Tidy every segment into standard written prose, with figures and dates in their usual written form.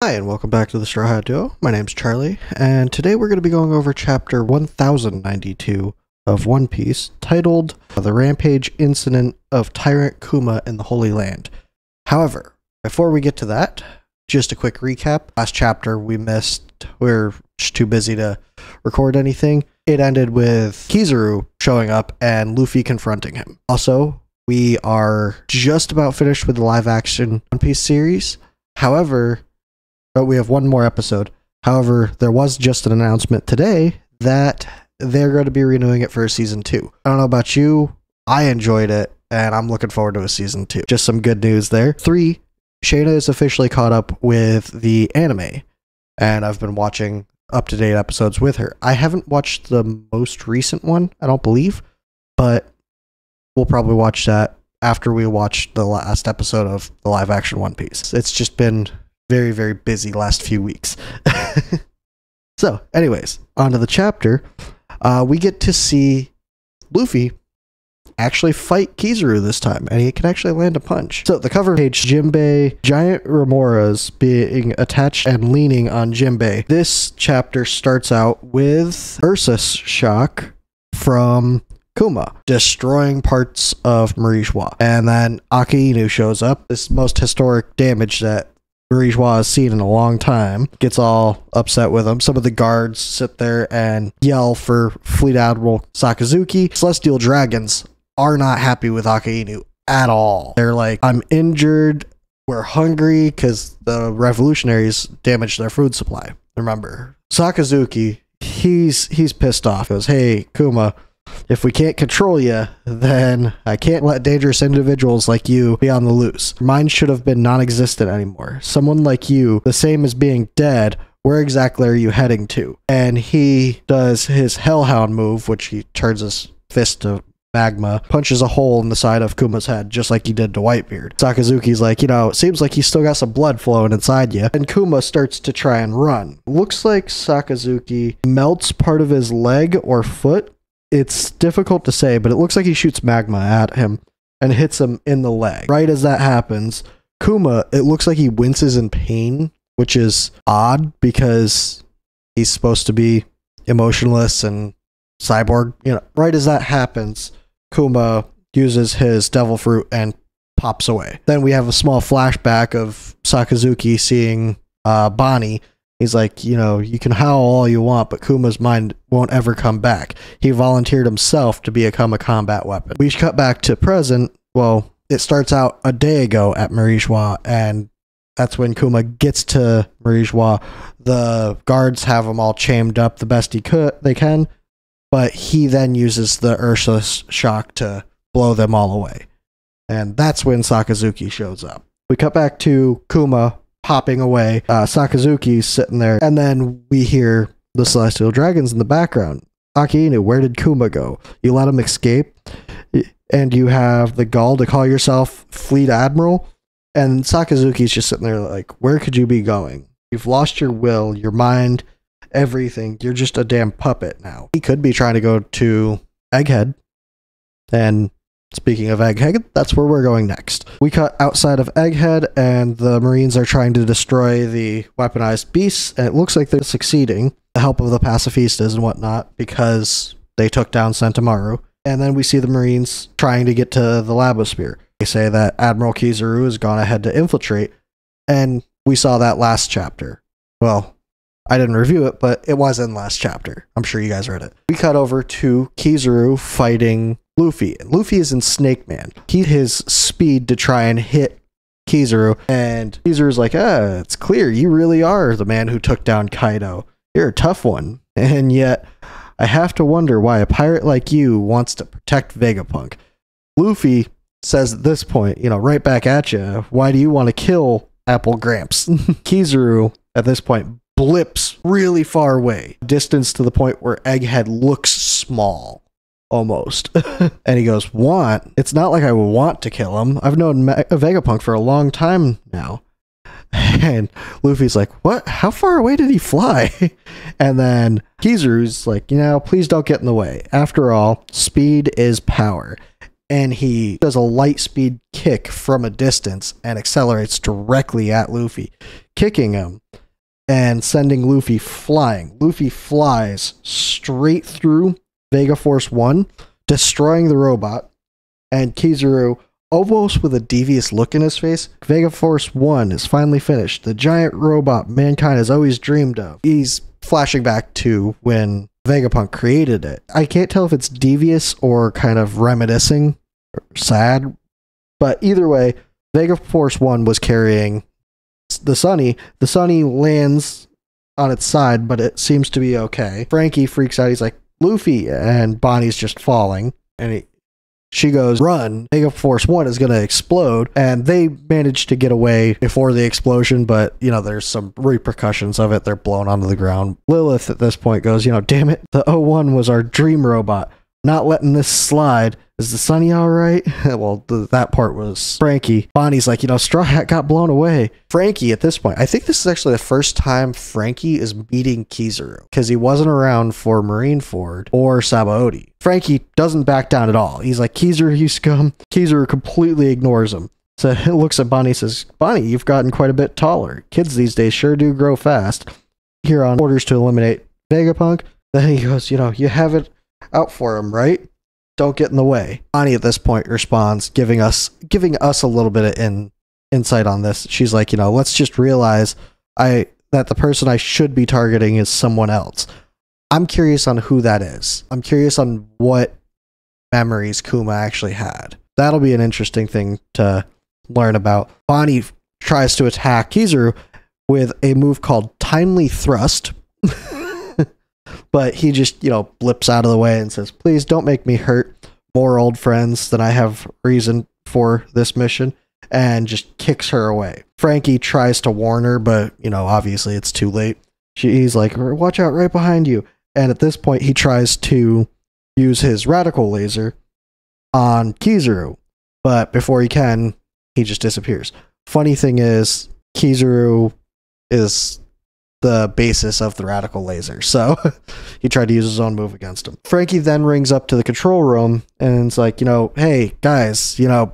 Hi, and welcome back to the Straw Hat Duo. My name's Charlie, and today we're going to be going over chapter 1092 of One Piece, titled The Rampage Incident of Tyrant Kuma in the Holy Land. However, before we get to that, just a quick recap. Last chapter we missed. We were just too busy to record anything. It ended with Kizaru showing up and Luffy confronting him. Also, we are just about finished with the live-action One Piece series. However, we have one more episode. However, there was just an announcement today that they're going to be renewing it for a season 2. I don't know about you. I enjoyed it, and I'm looking forward to a season 2. Just some good news there. 3, Shayna is officially caught up with the anime, and I've been watching up-to-date episodes with her. I haven't watched the most recent one, I don't believe, but we'll probably watch that after we watch the last episode of the live-action One Piece. It's just been very, very busy last few weeks. So, anyways, on to the chapter. We get to see Luffy actually fight Kizaru this time, and he can actually land a punch. So, the cover page, Jinbei, giant remoras being attached and leaning on Jinbei. This chapter starts out with Ursus shock from Kuma, destroying parts of Marijois. And then Akainu shows up, this most historic damage that Marijois has seen in a long time, gets all upset with him. Some of the guards sit there and yell for Fleet Admiral Sakazuki. Celestial Dragons are not happy with Akainu at all. They're like, I'm injured, we're hungry, because the revolutionaries damaged their food supply. Remember, Sakazuki, he's pissed off. He goes, hey, Kuma, if we can't control you, then I can't let dangerous individuals like you be on the loose. Mine should have been non-existent anymore. Someone like you, the same as being dead, where exactly are you heading to? And he does his Hellhound move, which he turns his fist to magma, punches a hole in the side of Kuma's head, just like he did to Whitebeard. Sakazuki's like, it seems like he's still got some blood flowing inside you. And Kuma starts to try and run. Looks like Sakazuki melts part of his leg or foot. It's difficult to say, but it looks like he shoots magma at him and hits him in the leg. Right as that happens, Kuma, it looks like he winces in pain, which is odd because he's supposed to be emotionless and cyborg. Right as that happens, Kuma uses his devil fruit and pops away. Then we have a small flashback of Sakazuki seeing Bonnie. He's like, you can howl all you want, but Kuma's mind won't ever come back. He volunteered himself to become a combat weapon. We cut back to present. Well, it starts out a day ago at Marijois, and that's when Kuma gets to Marijois. The guards have him all chained up the best they can, but he then uses the Ursus shock to blow them all away. And that's when Sakazuki shows up. We cut back to Kuma popping away. Sakazuki's sitting there, and then we hear the Celestial Dragons in the background. Akainu, where did Kuma go? You let him escape, and you have the gall to call yourself Fleet Admiral? And Sakazuki's just sitting there like, where could you be going? You've lost your will, your mind, everything. You're just a damn puppet now. He could be trying to go to Egghead, and speaking of Egghead, that's where we're going next. We cut outside of Egghead, and the Marines are trying to destroy the weaponized beasts, and it looks like they're succeeding with the help of the pacifistas and whatnot, because they took down Sentomaru. And then we see the Marines trying to get to the Labosphere. They say that Admiral Kizaru has gone ahead to infiltrate, and we saw that last chapter. Well, I didn't review it, but it was in last chapter. I'm sure you guys read it. We cut over to Kizaru fighting Luffy. Luffy is in Snake Man. His speed to try and hit Kizaru, and Kizaru's like, it's clear you really are the man who took down Kaido. You're a tough one. And yet, I have to wonder why a pirate like you wants to protect Vegapunk. Luffy says at this point, right back at you, why do you want to kill Apple Gramps? Kizaru, at this point, blips really far away. Distance to the point where Egghead looks small. Almost. And he goes, want? It's not like I would want to kill him. I've known Vegapunk for a long time now. And Luffy's like, what? How far away did he fly? And then Kizaru's like, please don't get in the way. After all, speed is power. and he does a light speed kick from a distance and accelerates directly at Luffy. kicking him and sending Luffy flying. Luffy flies straight through Vega Force 1, destroying the robot, and Kizaru, almost with a devious look in his face, Vega Force 1 is finally finished. The giant robot mankind has always dreamed of. He's flashing back to when Vegapunk created it. I can't tell if it's devious or kind of reminiscing, or sad, but either way, Vega Force 1 was carrying the Sunny. The Sunny lands on its side, but it seems to be okay. Frankie freaks out. He's like, Luffy, and Bonnie's just falling, and she goes, run, Vega Force 1 is going to explode, and they manage to get away before the explosion, but, you know, there's some repercussions of it. They're blown onto the ground. Lilith at this point goes, you know, damn it, the O1 was our dream robot. Not letting this slide. Is the Sunny all right? Well, that part was Frankie. Bonnie's like, you know, Straw Hat got blown away. Frankie, at this point, I think this is actually the first time Frankie is meeting Kizaru, because he wasn't around for Marineford or Sabaody. Frankie doesn't back down at all. He's like, Kizaru, you scum. Kizaru completely ignores him. So he looks at Bonnie and says, Bonnie, you've gotten quite a bit taller. Kids these days sure do grow fast. Here on orders to eliminate Vegapunk. Then he goes, you know, you have it out for him, right? Don't get in the way. Bonnie at this point responds, giving us a little bit of insight on this. She's like, you know, let's just realize that the person I should be targeting is someone else. I'm curious on who that is. I'm curious on what memories Kuma actually had. That'll be an interesting thing to learn about. Bonnie tries to attack Kizaru with a move called Timely Thrust. But he just, you know, blips out of the way and says, please don't make me hurt more old friends than I have reason for this mission, and just kicks her away. Frankie tries to warn her, but, you know, obviously it's too late. He's like, watch out right behind you. And at this point, he tries to use his radical laser on Kizaru, but before he can, he just disappears. Funny thing is, Kizaru is the basis of the radical laser, so he tried to use his own move against him. Frankie then rings up to the control room and it's like, you know, hey guys, you know,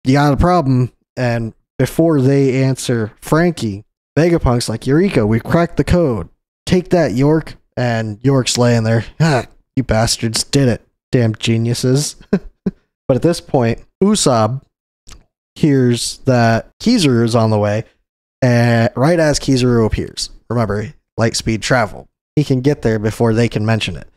you got a problem. And before they answer Frankie, Vegapunk's like, Eureka, we cracked the code, take that, York. And York's laying there, you bastards did it, damn geniuses. But at this point, Usopp hears that Kizaru is on the way, and right as Kizaru appears. Remember, light speed travel. He can get there before they can mention it.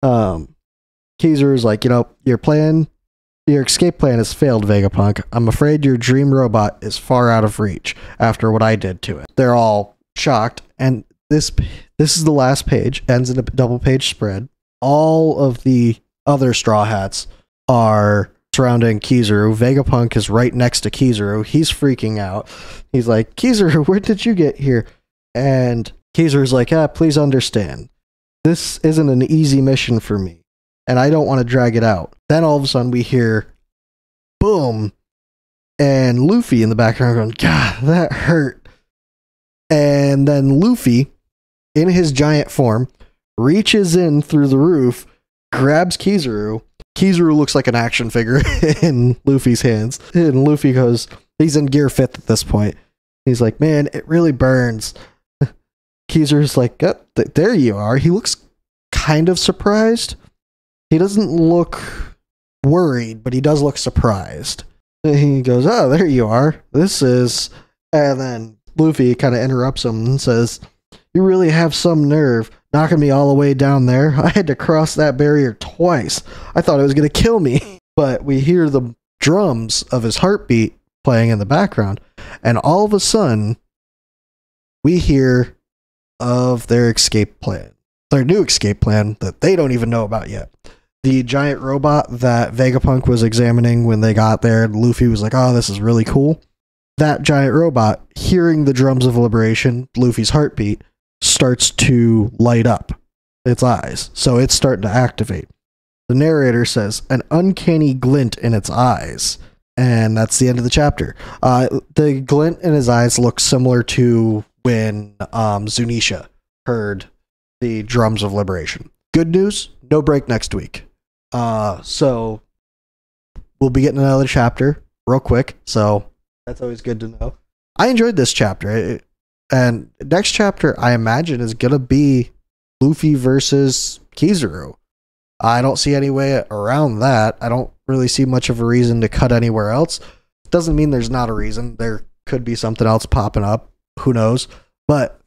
Kizaru's like, you know, your escape plan has failed, Vegapunk. I'm afraid your dream robot is far out of reach after what I did to it. They're all shocked, and this is the last page, ends in a double page spread. All of the other Straw Hats are surrounding Kizaru. Vegapunk is right next to Kizaru. He's freaking out. He's like, Kizaru, where did you get here? And Kizaru's like, please understand. This isn't an easy mission for me, and I don't want to drag it out. Then all of a sudden we hear, boom, and Luffy in the background going, God, that hurt. And then Luffy, in his giant form, reaches in through the roof, grabs Kizaru. Kizaru looks like an action figure in Luffy's hands. And Luffy goes, he's in gear 5th at this point. He's like, man, it really burns. Kizaru's like, there you are. He looks kind of surprised. He doesn't look worried, but he does look surprised. And he goes, oh, there you are. This is... And then Luffy kind of interrupts him and says, you really have some nerve knocking me all the way down there. I had to cross that barrier twice. I thought it was going to kill me. But we hear the drums of his heartbeat playing in the background, and all of a sudden, we hear of their escape plan. Their new escape plan that they don't even know about yet. The giant robot that Vegapunk was examining when they got there, and Luffy was like, oh, this is really cool. That giant robot, hearing the drums of liberation, Luffy's heartbeat, starts to light up its eyes. So it's starting to activate. The narrator says, an uncanny glint in its eyes. And that's the end of the chapter. The glint in his eyes looks similar to when Zunisha heard the drums of liberation. Good news, no break next week. So we'll be getting another chapter real quick. So that's always good to know. I enjoyed this chapter. And next chapter, I imagine, is going to be Luffy versus Kizaru. I don't see any way around that. I don't really see much of a reason to cut anywhere else. Doesn't mean there's not a reason. There could be something else popping up. Who knows? But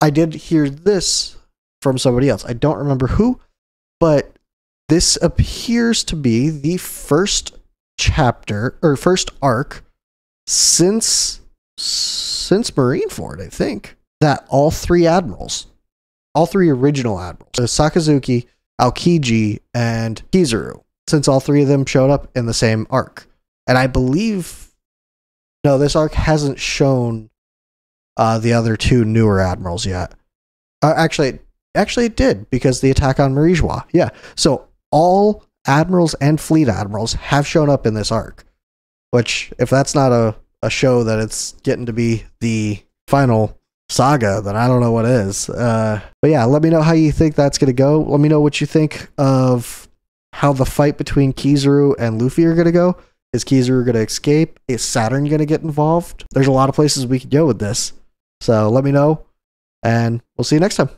I did hear this from somebody else. I don't remember who, but this appears to be the first chapter or first arc since Marineford, I think, that all three original admirals, Sakazuki, Aokiji, and Kizaru, since all three of them showed up in the same arc. And I believe, no, this arc hasn't shown the other two newer admirals yet. Actually, it did, because the attack on Marijois. Yeah, so all admirals and fleet admirals have shown up in this arc, which, if that's not a show that it's getting to be the final saga, then I don't know what is. But yeah, let me know how you think that's going to go. Let me know what you think of how the fight between Kizaru and Luffy are going to go. Is Kizaru going to escape? Is Saturn going to get involved? There's a lot of places we could go with this. So let me know, and we'll see you next time.